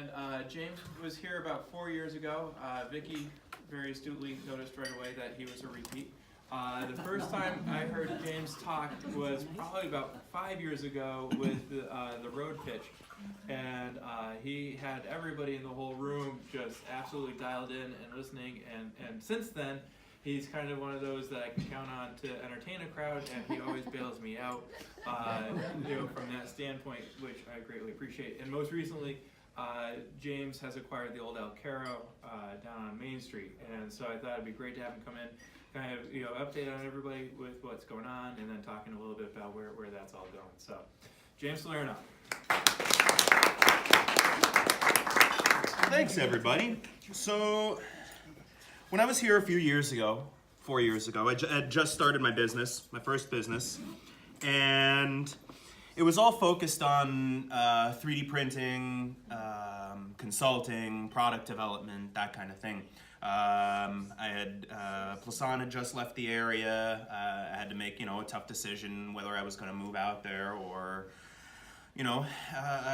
and James was here about 4 years ago. Vicky very astutely noticed right away that he was a repeat. The first time I heard James talk was probably about 5 years ago with the road pitch, and he had everybody in the whole room just absolutely dialed in and listening, and since then he's kind of one of those that I can count on to entertain a crowd, and he always bails me out, from that standpoint, which I greatly appreciate. And most recently, James has acquired the old El Caro down on Main Street, and so I thought it'd be great to have him come in, kind of update on everybody with what's going on, and then talking a little bit about where that's all going. So, James Salerno. Thanks, everybody. So, when I was here a few years ago, 4 years ago, I had just started my business, my first business, and it was all focused on 3D printing, consulting, product development, that kind of thing. Plasan had just left the area. I had to make, a tough decision whether I was going to move out there or,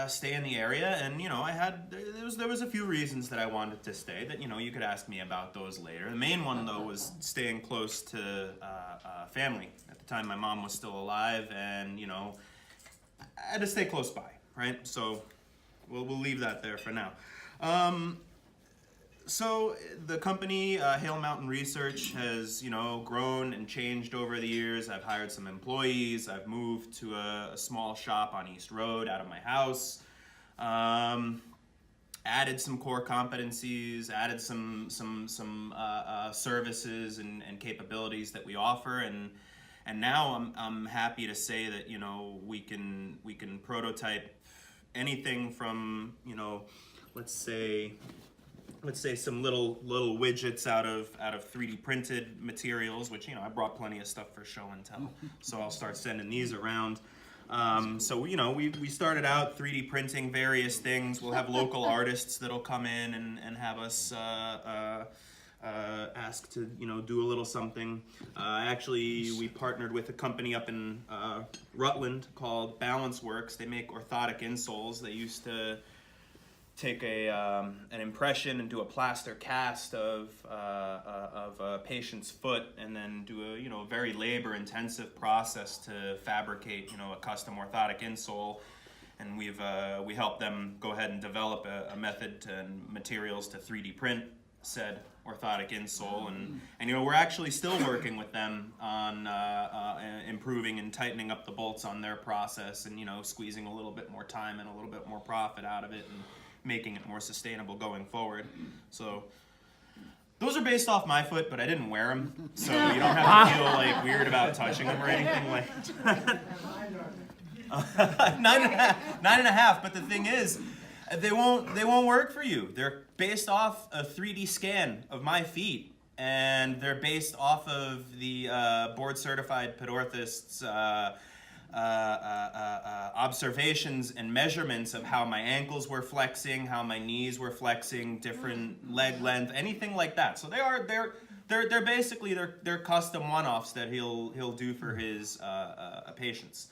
stay in the area. And, there was a few reasons that I wanted to stay that, you could ask me about those later. The main one, though, was staying close to family. At the time, my mom was still alive, and, I had to stay close by, right? So we'll leave that there for now. So the company, Hale Mountain Research, has, grown and changed over the years. I've hired some employees. I've moved to a small shop on East Road out of my house. Added some core competencies, added some services and capabilities that we offer, and now I'm happy to say that we can prototype anything from let's say some little widgets out of 3D printed materials, which I brought plenty of stuff for show and tell, so I'll start sending these around. So we started out 3D printing various things. We'll have local artists that'll come in and have us ask to do a little something. Actually, we partnered with a company up in Rutland called Balance Works. They make orthotic insoles. They used to take an impression and do a plaster cast of a patient's foot, and then do a very labor-intensive process to fabricate a custom orthotic insole. And we helped them go ahead and develop a method and materials to 3D print said orthotic insole, and we're actually still working with them on improving and tightening up the bolts on their process, and squeezing a little bit more time and a little bit more profit out of it, and making it more sustainable going forward. So those are based off my foot, but I didn't wear them, so you don't have to feel weird about touching them or anything like that. 9.5, but the thing is, they won't work for you. They're based off a 3D scan of my feet, and they're based off of the board-certified podorthist's observations and measurements of how my ankles were flexing, how my knees were flexing, different leg length, anything like that. So they're basically they're custom one-offs that he'll do for his patients.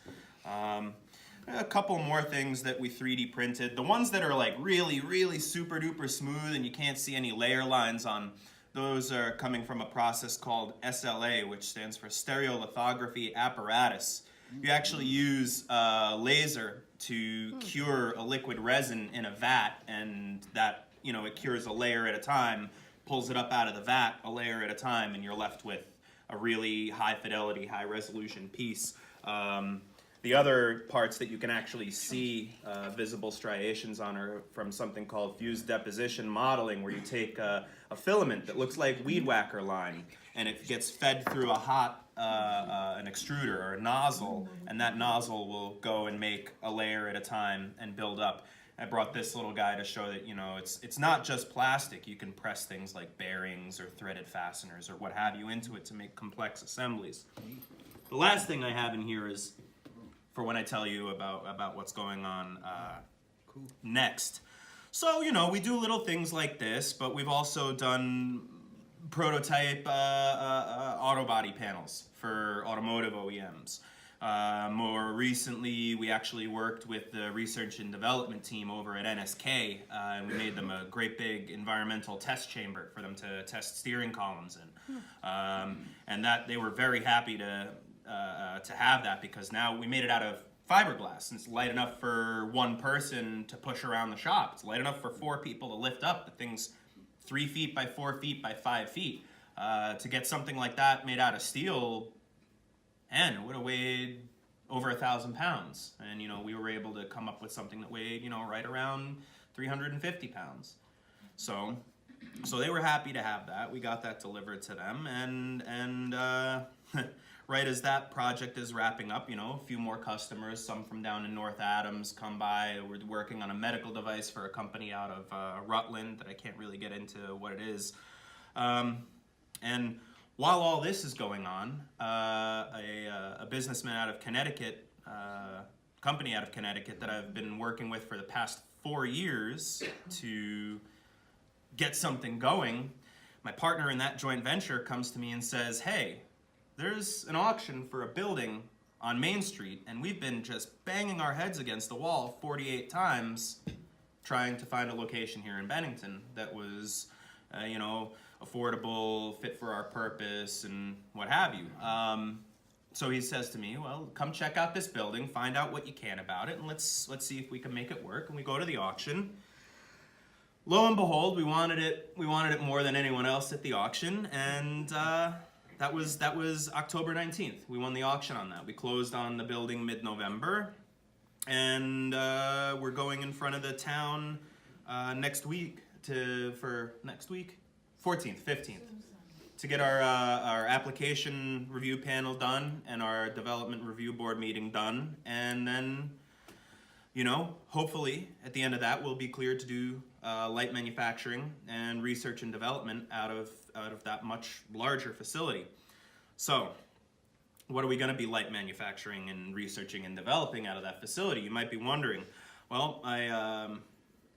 A couple more things that we 3D printed. The ones that are really, really super duper smooth and you can't see any layer lines on, those are coming from a process called SLA, which stands for Stereolithography Apparatus. You actually use a laser to cure a liquid resin in a vat, and that, it cures a layer at a time, pulls it up out of the vat a layer at a time, and you're left with a really high fidelity, high resolution piece. The other parts that you can actually see visible striations on are from something called fused deposition modeling, where you take a filament that looks like weed whacker line, and it gets fed through a hot an extruder or a nozzle, and that nozzle will go and make a layer at a time and build up. I brought this little guy to show that it's not just plastic. You can press things like bearings or threaded fasteners or what have you into it to make complex assemblies. The last thing I have in here is for when I tell you about what's going on next. So we do little things like this, but we've also done prototype auto body panels for automotive OEMs. More recently, we actually worked with the research and development team over at NSK, and we made them a great big environmental test chamber for them to test steering columns in. And that they were very happy to have that, because now we made it out of fiberglass, and it's light enough for one person to push around the shop. It's light enough for 4 people to lift up. The thing's 3 feet by 4 feet by 5 feet. To get something like that made out of steel, and it would have weighed over 1,000 pounds. And, you know, we were able to come up with something that weighed, you know, right around 350 pounds. So they were happy to have that. We got that delivered to them, and right as that project is wrapping up, you know, a few more customers, some from down in North Adams, come by. We're working on a medical device for a company out of Rutland that I can't really get into what it is. And while all this is going on, a businessman out of Connecticut, company out of Connecticut that I've been working with for the past 4 years to get something going, my partner in that joint venture comes to me and says, hey, there's an auction for a building on Main Street, and we've been just banging our heads against the wall 48 times trying to find a location here in Bennington that was, you know, affordable, fit for our purpose, and what have you. So he says to me, well, come check out this building, find out what you can about it, and let's see if we can make it work. And we go to the auction. Lo and behold, we wanted it more than anyone else at the auction, and that was October 19th. We won the auction on that. We closed on the building mid-November, and we're going in front of the town next week 14th, 15th, to get our application review panel done and our development review board meeting done, and then, you know, hopefully at the end of that we'll be cleared to do light manufacturing and research and development out of that much larger facility. So, what are we going to be light manufacturing and researching and developing out of that facility? You might be wondering. Well,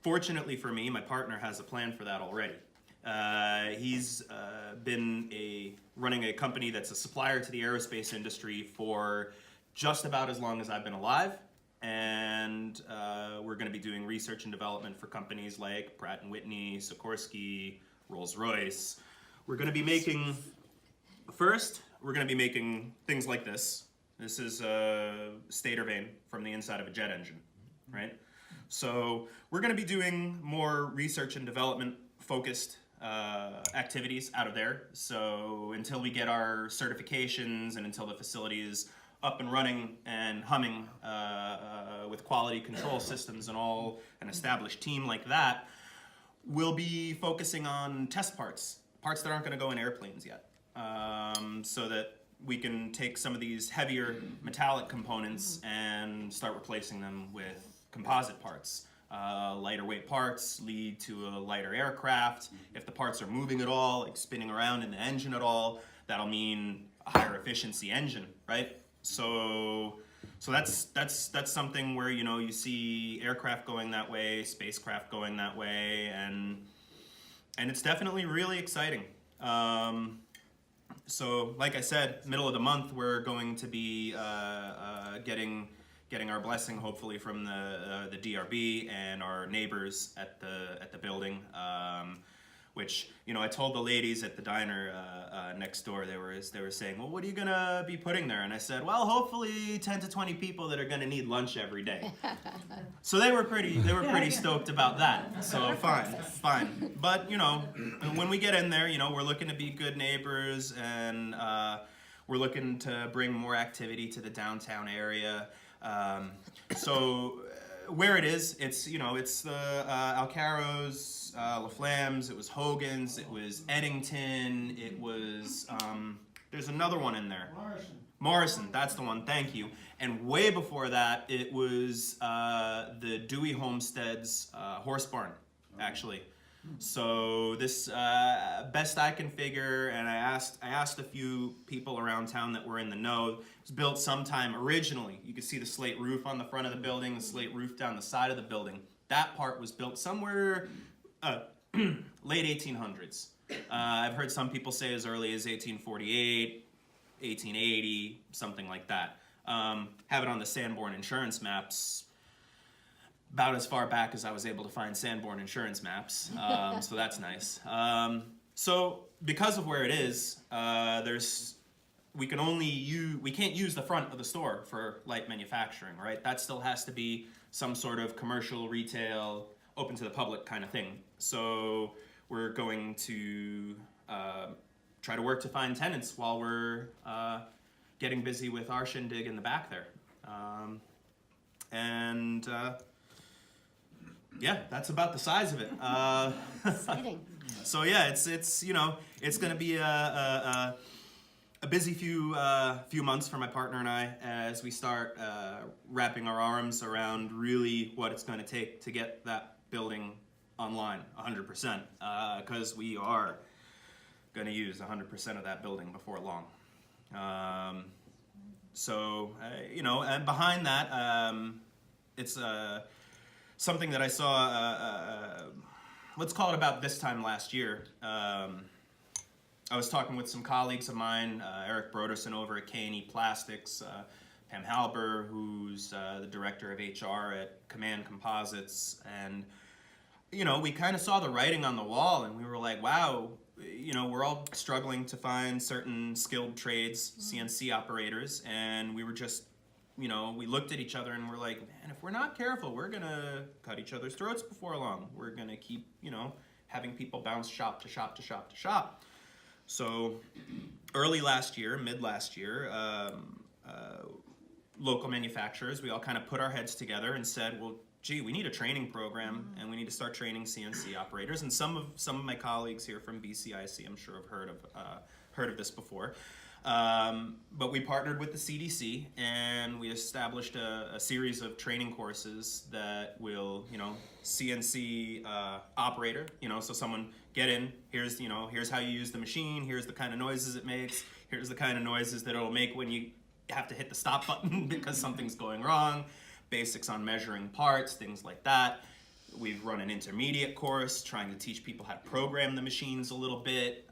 fortunately for me, my partner has a plan for that already. He's been running a company that's a supplier to the aerospace industry for just about as long as I've been alive, and we're going to be doing research and development for companies like Pratt & Whitney, Sikorsky, Rolls-Royce. We're going to be making things like this. This is a stator vane from the inside of a jet engine, right? So we're going to be doing more research and development focused activities out of there. So until we get our certifications and until the facility is up and running and humming with quality control systems and all, an established team like that, we'll be focusing on test parts that aren't going to go in airplanes yet, so that we can take some of these heavier metallic components and start replacing them with composite parts. Lighter weight parts lead to a lighter aircraft. If the parts are moving at all, like spinning around in the engine at all, that'll mean a higher efficiency engine, right? So that's something where, you know, you see aircraft going that way, spacecraft going that way, and it's definitely really exciting. So like I said, middle of the month we're going to be getting our blessing, hopefully, from the DRB and our neighbors at the building, which, you know, I told the ladies at the diner next door. They were saying, well, what are you gonna be putting there? And I said, well, hopefully 10 to 20 people that are gonna need lunch every day. So they were pretty stoked about that. So fine. But, you know, when we get in there, you know, we're looking to be good neighbors, and we're looking to bring more activity to the downtown area. So where it is, it's, you know, it's the Alcaros, La Flamme's, it was Hogan's, it was Eddington, it was, there's another one in there. Morrison, that's the one, thank you. And way before that, it was the Dewey Homestead's horse barn, actually. So this, best I can figure, and I asked a few people around town that were in the know, it was built sometime originally. You could see the slate roof on the front of the building, the slate roof down the side of the building. That part was built somewhere late 1800s. I've heard some people say as early as 1848, 1880, something like that. Have it on the Sanborn insurance maps about as far back as I was able to find Sanborn insurance maps, so that's nice. So because of where it is, we can't use the front of the store for light manufacturing, right? That still has to be some sort of commercial, retail, open to the public kind of thing. So we're going to try to work to find tenants while we're getting busy with our shindig in the back there. Yeah, that's about the size of it. Exciting. So yeah, it's you know, it's gonna be a busy few months for my partner and I as we start wrapping our arms around really what it's gonna take to get that building online 100%, because we are gonna use 100% of that building before long. You know, and behind that, it's something that I saw, let's call it about this time last year. I was talking with some colleagues of mine, Eric Broderson over at K&E Plastics, Pam Halber, who's the director of HR at Command Composites, and you know, we kind of saw the writing on the wall, and we were like, wow, you know, we're all struggling to find certain skilled trades, CNC operators, and we were just, you know, we looked at each other and we're like, man, if we're not careful, we're gonna cut each other's throats before long. We're gonna keep, you know, having people bounce shop to shop to shop to shop. So early last year, mid last year, local manufacturers, we all kind of put our heads together and said, well, gee, we need a training program and we need to start training CNC operators. And some of my colleagues here from BCIC, I'm sure have heard of this before. But we partnered with the CDC and we established a series of training courses that will, you know, CNC operator, you know, so someone get in, here's how you use the machine, here's the kind of noises it makes, here's the kind of noises that it'll make when you have to hit the stop button because something's going wrong, basics on measuring parts, things like that. We've run an intermediate course trying to teach people how to program the machines a little bit.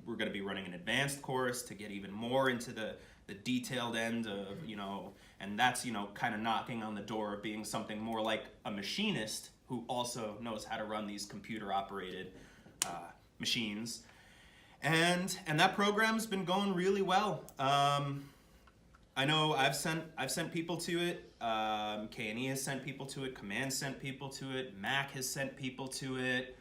We're going to be running an advanced course to get even more into the detailed end of, you know, and that's, you know, kind of knocking on the door of being something more like a machinist who also knows how to run these computer operated machines. And that program's been going really well. I know I've sent people to it. K&E has sent people to it. Command sent people to it. Mac has sent people to it.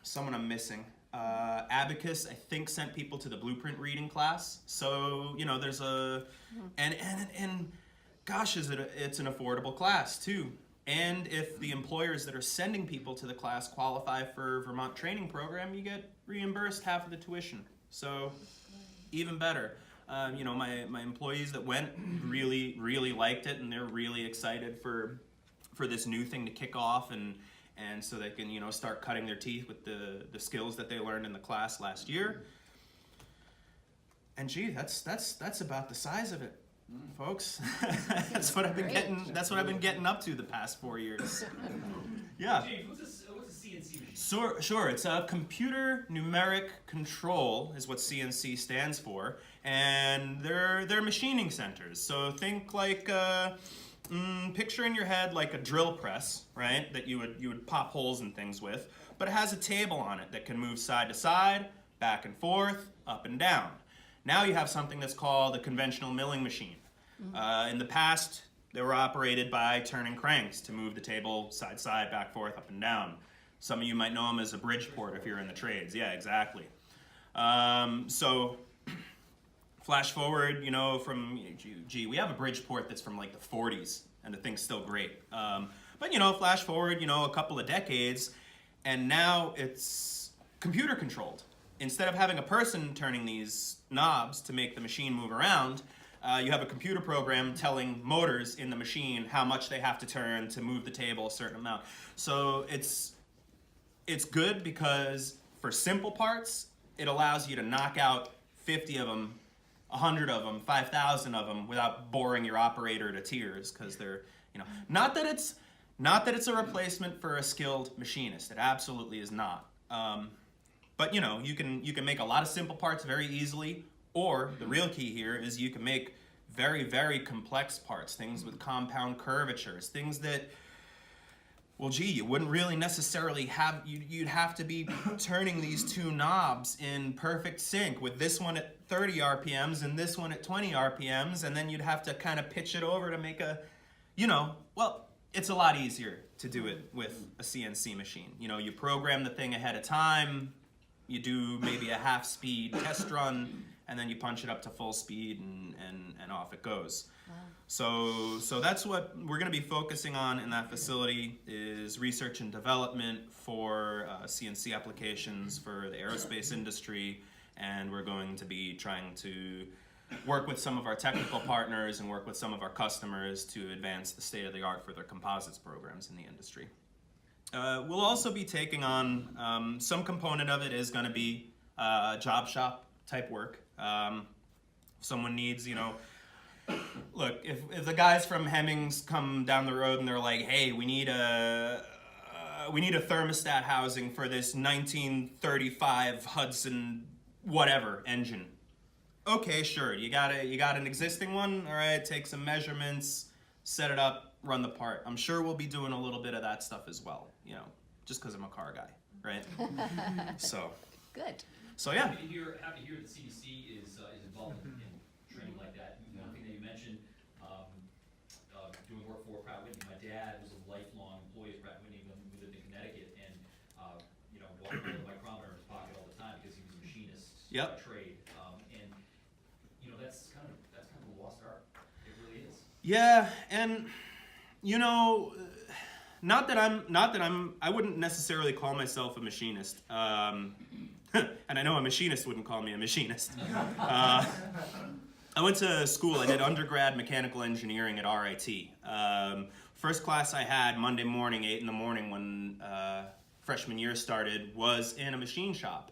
Someone I'm missing. Abacus, I think, sent people to the blueprint reading class. So, you know, there's and gosh, it's an affordable class too. And if the employers that are sending people to the class qualify for Vermont training program, you get reimbursed half of the tuition. So even better. You know, my employees that went really, really liked it, and they're really excited for this new thing to kick off, and so they can, you know, start cutting their teeth with the skills that they learned in the class last year. And gee, that's about the size of it, folks. That's what I've been getting. That's what I've been getting up to the past 4 years. Yeah. James, what's a CNC machine? Sure. It's a computer numeric control is what CNC stands for, and they're machining centers. So think like picture in your head like a drill press, right? That you would pop holes in things with, but it has a table on it that can move side to side, back and forth, up and down. Now you have something that's called a conventional milling machine. In the past, they were operated by turning cranks to move the table side to side, back, forth, up and down. Some of you might know them as a Bridgeport if you're in the trades. Yeah, exactly. So flash forward, you know, from, gee, we have a Bridgeport that's from like the 40s, and the thing's still great. But, you know, flash forward, you know, a couple of decades, and now it's computer controlled. Instead of having a person turning these knobs to make the machine move around, you have a computer program telling motors in the machine how much they have to turn to move the table a certain amount. So it's good because for simple parts, it allows you to knock out 50 of them, 100 of them, 5,000 of them without boring your operator to tears, because they're, you know, not that it's a replacement for a skilled machinist. It absolutely is not. But you know, you can make a lot of simple parts very easily, Or the real key here is you can make very, very complex parts, things with compound curvatures, things that, well, gee, you wouldn't really necessarily have, you'd have to be turning these two knobs in perfect sync with this one at 30 RPMs and this one at 20 RPMs, and then you'd have to kind of pitch it over to make a, well, it's a lot easier to do it with a CNC machine. You program the thing ahead of time, you do maybe a half-speed test run, and then you punch it up to full speed and off it goes. Wow. So that's what we're going to be focusing on in that facility, is research and development for CNC applications for the aerospace industry, and we're going to be trying to work with some of our technical partners and work with some of our customers to advance the state of the art for their composites programs in the industry. We'll also be taking on some component of it is going to be job shop type work. If someone needs, look, if the guys from Hemmings come down the road and they're like, hey, we need a thermostat housing for this 1935 Hudson whatever engine. Okay, sure. You got an existing one? All right, take some measurements, set it up, run the part. I'm sure we'll be doing a little bit of that stuff as well, just because I'm a car guy, right? So. Good. So yeah. Happy to hear that CDC is involved in training like that. One thing that you mentioned, doing work for Pratt Whitney. My dad was a lifelong employee of Pratt Whitney when we lived in Connecticut, and walked with a micrometer in his pocket all the time because he was a machinist by trade. And that's kind of a lost art. It really is. Yeah, and not that I wouldn't necessarily call myself a machinist. And I know a machinist wouldn't call me a machinist. I went to school. I did undergrad mechanical engineering at RIT. First class I had Monday morning, 8 in the morning when freshman year started, was in a machine shop.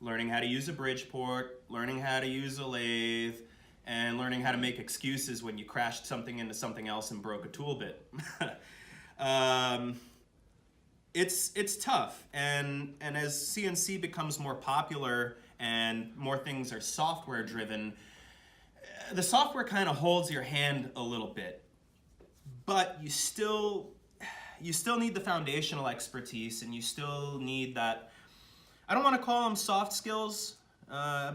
Learning how to use a Bridgeport, learning how to use a lathe, and learning how to make excuses when you crashed something into something else and broke a tool bit. It's tough, and as CNC becomes more popular and more things are software driven, the software kind of holds your hand a little bit, but you still need the foundational expertise, and you still need that. I don't want to call them soft skills.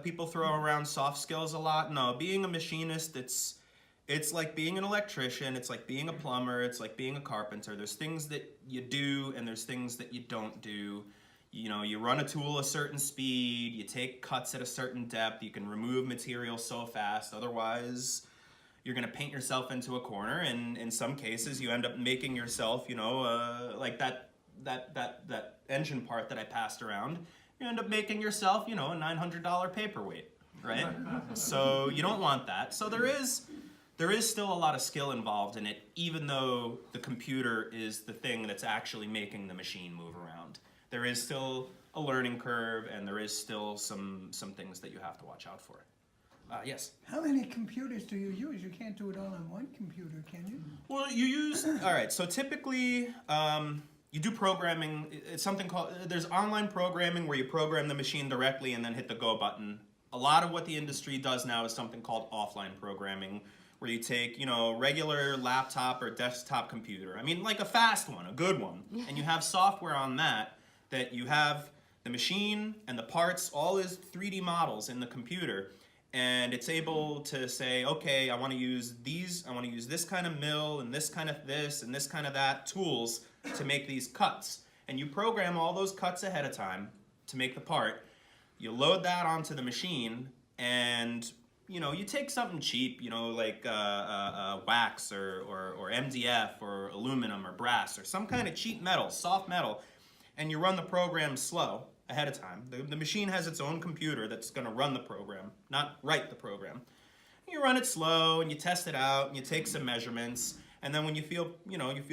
People throw around soft skills a lot. No, being a machinist, it's like being an electrician, it's like being a plumber, it's like being a carpenter. There's things that you do and there's things that you don't do. You run a tool a certain speed, you take cuts at a certain depth, you can remove material so fast, otherwise you're gonna paint yourself into a corner, and in some cases you end up making yourself, like that engine part that I passed around, you end up making yourself, a $900 paperweight, right? So you don't want that. So there is still a lot of skill involved in it, even though the computer is the thing that's actually making the machine move around. There is still a learning curve, and there is still some things that you have to watch out for. Yes? How many computers do you use? You can't do it all on one computer, can you? Well, you use, all right, so typically you do programming. It's something called, there's online programming where you program the machine directly and then hit the go button. A lot of what the industry does now is something called offline programming, where you take, regular laptop or desktop computer. I mean, like a fast one, a good one. And you have software on that you have the machine and the parts, all as 3D models in the computer. And it's able to say, okay, I want to use this kind of mill and this kind of this and this kind of that tools to make these cuts. And you program all those cuts ahead of time to make the part. You load that onto the machine, and you take something cheap, like wax or MDF or aluminum or brass or some kind of cheap metal, soft metal, and you run the program slow ahead of time. The machine has its own computer that's going to run the program, not write the program. You run it slow, and you test it out, and you take some measurements, and then when you feel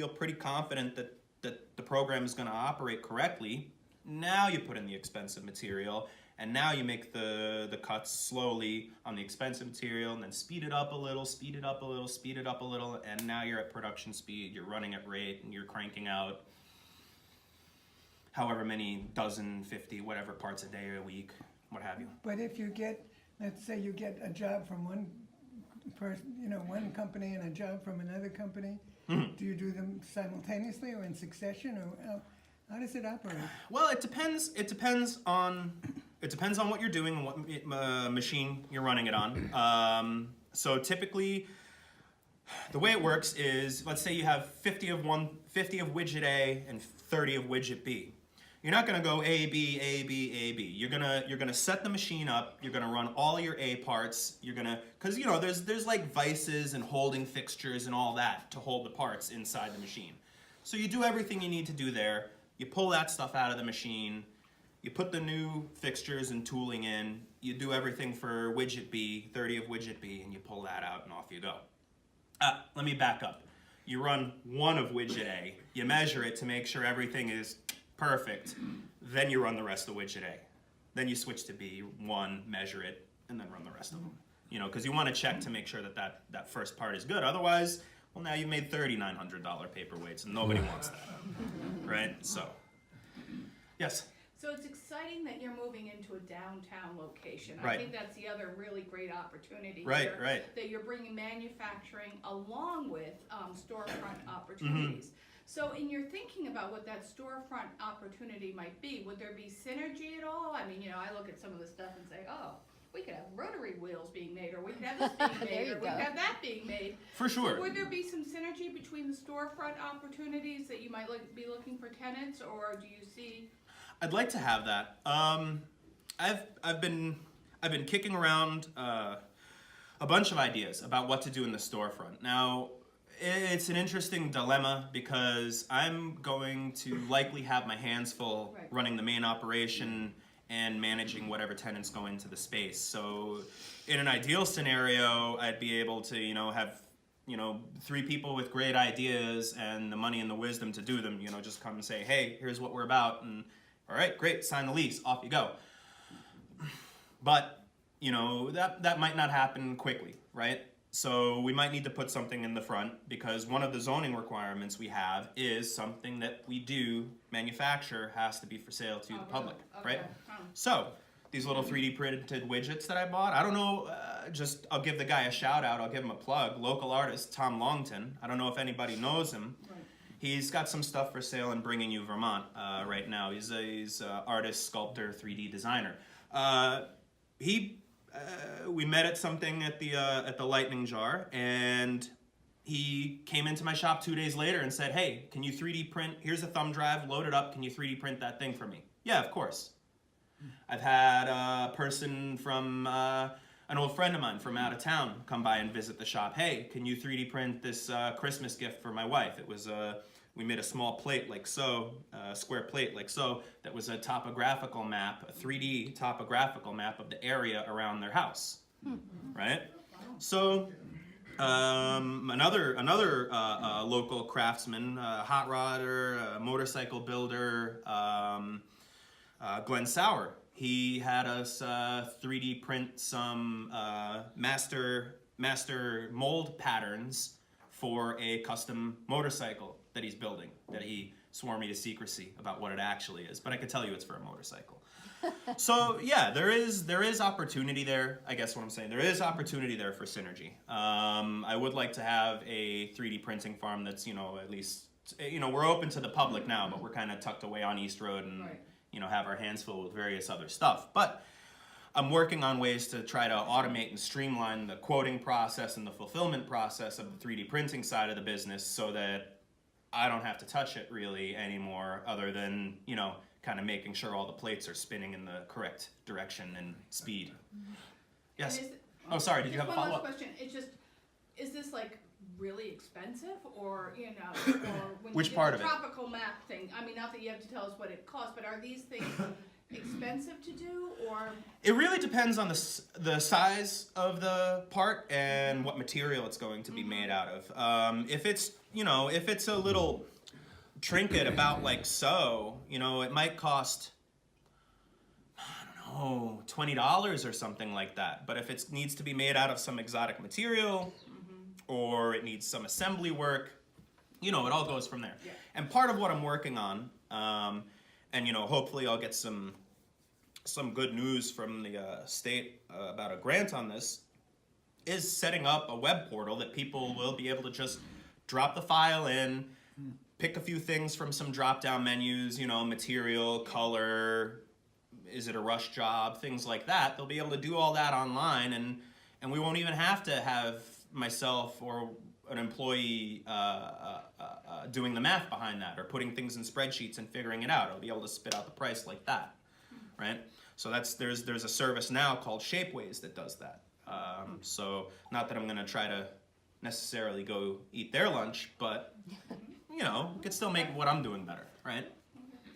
pretty confident that the program is going to operate correctly, now you put in the expensive material. And now you make the cuts slowly on the expensive material, and then speed it up a little, speed it up a little, speed it up a little, and now you're at production speed, you're running at rate, and you're cranking out however many dozen, 50, whatever parts a day or a week, what have you. But if you get let's say you get a job from one person, one company and a job from another company. Do you do them simultaneously or in succession, or how does it operate? Well, it depends. It depends on what you're doing and what machine you're running it on. So typically, the way it works is, let's say you have 50 of widget A and 30 of widget B. You're not going to go A, B, A, B, A, B. You're gonna set the machine up. You're gonna run all your A parts. Because there's like vices and holding fixtures and all that to hold the parts inside the machine. So you do everything you need to do there. You pull that stuff out of the machine. You put the new fixtures and tooling in. You do everything for widget B, 30 of widget B, and you pull that out and off you go. Let me back up. You run one of widget A. You measure it to make sure everything is perfect. Then you run the rest of widget A. Then you switch to B1, measure it, and then run the rest of them. Because you want to check to make sure that first part is good. Otherwise, well, now you made $3,900 paperweights, and nobody wants that, right? So, yes. So it's exciting that you're moving into a downtown location. I Right. think that's the other really great opportunity Right, here. right. That you're bringing manufacturing along with storefront opportunities. So in your thinking about what that storefront opportunity might be, would there be synergy at all? I mean, I look at some of the stuff and say, oh, we could have rotary wheels being made, or we could have this being There made, you or we could go. have that being made. For sure. So would there be some synergy between the storefront opportunities that you might be looking for tenants, or do you see? I'd like to have that. I've been kicking around a bunch of ideas about what to do in the storefront. Now, it's an interesting dilemma because I'm going to likely have my hands full Right. running the main operation and managing whatever tenants go into the space. So, in an ideal scenario, I'd be able to, have 3 people with great ideas and the money and the wisdom to do them, just come and say, hey, here's what we're about, and all right, great, sign the lease, off you go. But, that might not happen quickly, right? So we might need to put something in the front because one of the zoning requirements we have is something that we do manufacture has to be for sale to the public, right? So these little 3D printed widgets that I bought, I don't know, I'll give the guy a shout out, I'll give him a plug. Local artist, Tom Longton. I don't know if anybody knows him. Right. He's got some stuff for sale in Bringing You, Vermont right now. He's a artist, sculptor, 3D designer. We met at something at the Lightning Jar, and he came into my shop 2 days later and said, hey, can you 3D print, here's a thumb drive, load it up, can you 3D print that thing for me? Yeah, of course. I've had a person from, an old friend of mine from out of town come by and visit the shop. Hey, can you 3D print this Christmas gift for my wife? It was we made a small plate like so, a square plate like so, that was a topographical map, a 3D topographical map of the area around their house, right? So another local craftsman, hot rodder, motorcycle builder, Glenn Sauer, he had us 3D print some master mold patterns for a custom motorcycle that he's building, that he swore me to secrecy about what it actually is, but I can tell you it's for a motorcycle. So yeah, there is opportunity there. I guess what I'm saying, there is opportunity there for synergy. I would like to have a 3D printing farm that's, at least, we're open to the public now, but we're kind of tucked away on East Road and, Right. Have our hands full with various other stuff. But I'm working on ways to try to automate and streamline the quoting process and the fulfillment process of the 3D printing side of the business so that I don't have to touch it really anymore, other than, kind of making sure all the plates are spinning in the correct direction and speed. Yes? And Oh, sorry, did you have a One last follow-up? question, is this like really expensive, or, or when Which you do part the of it? tropical map thing, I mean, not that you have to tell us what it costs, but are these things expensive to do, or? It really depends on the size of the part and what material it's going to be made out of. If it's a little trinket about like so, it might cost, I don't know, $20 or something like that. But if it needs to be made out of some exotic material, or it needs some assembly work, it all goes from there. Yeah. And part of what I'm working on, and hopefully I'll get some some good news from the state about a grant on this is setting up a web portal that people will be able to just drop the file in, pick a few things from some drop-down menus, you know, material, color, is it a rush job, things like that. They'll be able to do all that online, and we won't even have to have myself or an employee doing the math behind that, or putting things in spreadsheets and figuring it out. It'll be able to spit out the price like that, right? So there's a service now called Shapeways that does that. So not that I'm gonna try to necessarily go eat their lunch, but you know, we could still make what I'm doing better, right?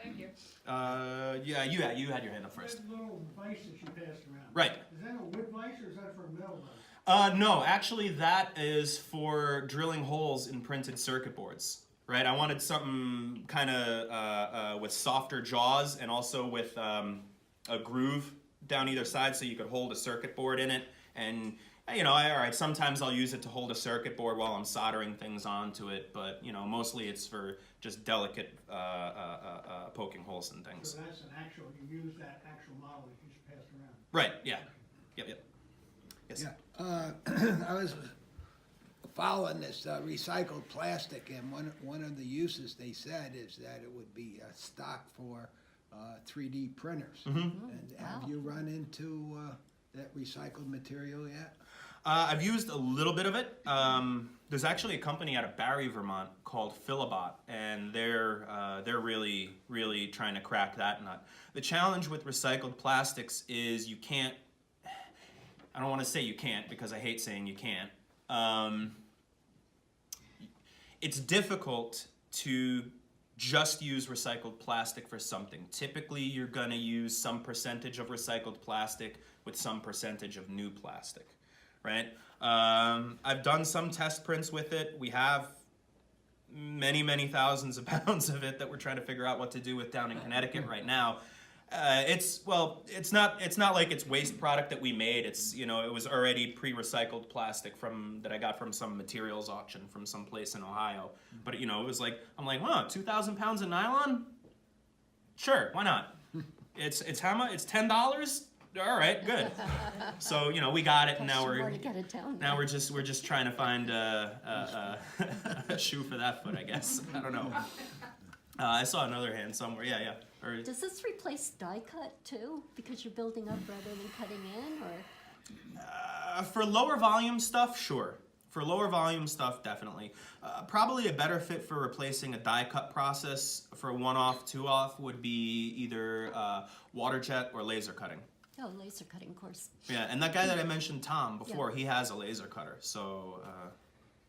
Thank you. Yeah, you had your hand up first. That little vise that you passed around. Right. Is that a wood vise or is that for a metal vise? No, actually that is for drilling holes in printed circuit boards, right? I wanted something kind of with softer jaws and also with a groove down either side so you could hold a circuit board in it. And, you know, all right, sometimes I'll use it to hold a circuit board while I'm soldering things onto it, but, you know, mostly it's for just delicate poking holes and things. So that's an actual, you use that actual model that you just passed around? Right, yeah. Yep. Yes. Yeah, I was following this recycled plastic, and one of the uses they said is that it would be stock for 3D printers. And have you run into that recycled material yet? I've used a little bit of it. There's actually a company out of Barry, Vermont called Philibot, and they're really, really trying to crack that nut. The challenge with recycled plastics is you can't, I don't want to say you can't because I hate saying you can't. It's difficult to just use recycled plastic for something. Typically, you're going to use some percentage of recycled plastic with some percentage of new plastic, right? I've done some test prints with it. We have many, many thousands of pounds of it that we're trying to figure out what to do with down in Connecticut right now. It's not like it's waste product that we made. It's, you know, it was already pre-recycled plastic that I got from some materials auction from some place in Ohio. But, you know, it was like, I'm like, wow, 2,000 pounds of nylon? Sure, why not? It's how much? It's $10? All right, good. So, you know, we got it, and now we're just trying to find a shoe for that foot, I guess. I don't know. I saw another hand somewhere. Yeah. Does this replace die cut too? Because you're building up rather than cutting in, or? For lower volume stuff, sure. For lower volume stuff, definitely. Probably a better fit for replacing a die cut process for 1-off, 2-off would be either water jet or laser cutting. Oh, laser cutting course. Yeah, and that guy that I mentioned, Tom, before, he has a laser cutter. So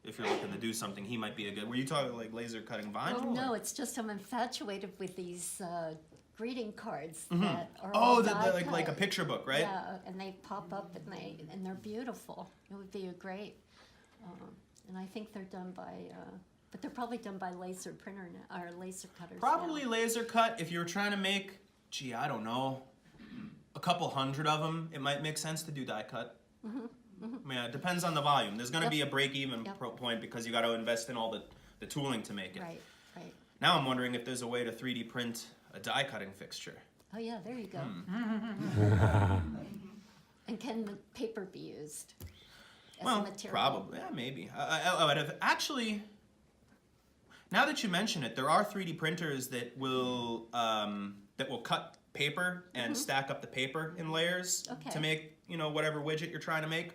if you're looking to do something, he might be a good. Were you talking like laser cutting vinyl? Oh, no, or? it's just I'm infatuated with these greeting cards that are all Oh, die like a cut. picture book, right? Yeah, and they pop up and they're beautiful. It would be a great, and I think they're done by, but they're probably done by laser printer now, or laser cutters. Probably now. laser cut. If you were trying to make, I don't know, a couple hundred of them, it might make sense to do die cut. I mean, it depends on the volume. There's going to be a break-even point because you got to invest in all the tooling to make it. Right. Now I'm wondering if there's a way to 3D print a die cutting fixture. Oh yeah, there you go. And can the paper be used as a material? Probably. Yeah, maybe. Actually, now that you mention it, there are 3D printers that will cut paper and stack up the paper in layers to make, you know, whatever widget you're trying to make.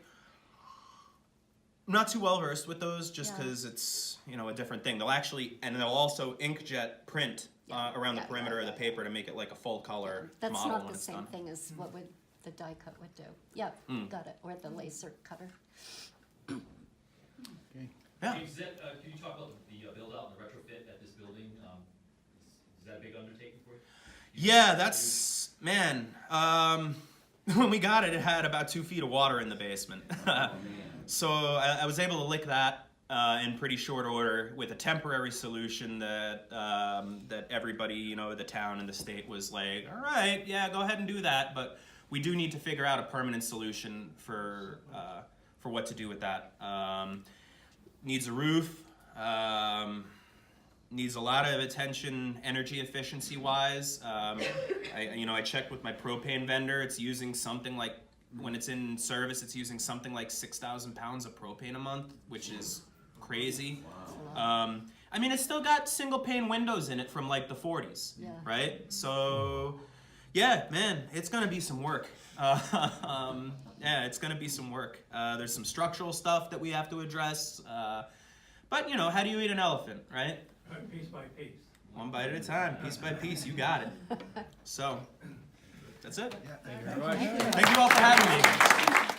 I'm not too well versed with those just because it's, you know, a different thing. They'll also inkjet print around the perimeter of the paper to make it like a full color That's model not when the it's same done. thing as what the die cut would do. Yeah, got it. Or the laser cutter. Yeah. James, can you talk about the build out and the retrofit at this building? Is that a big undertaking for you? Yeah, that's, man, when we got it, it had about 2 feet of water in the basement. So I was able to lick that in pretty short order with a temporary solution that everybody, you know, the town and the state was like, all right, yeah, go ahead and do that. But we do need to figure out a permanent solution for what to do with that. Needs a roof, needs a lot of attention energy efficiency wise. I checked with my propane vendor. It's using something like, when it's in service, it's using something like 6,000 pounds of propane a month, which is crazy. I mean, it's still got single pane windows in it from like the 40s, Yeah. right? So, yeah, man, it's gonna be some work. Yeah, it's gonna be some work. There's some structural stuff that we have to address. But you know, how do you eat an elephant, right? Piece by piece. One bite at a time, piece by piece. You got it. So, that's it. Yeah. Thank you all for having me.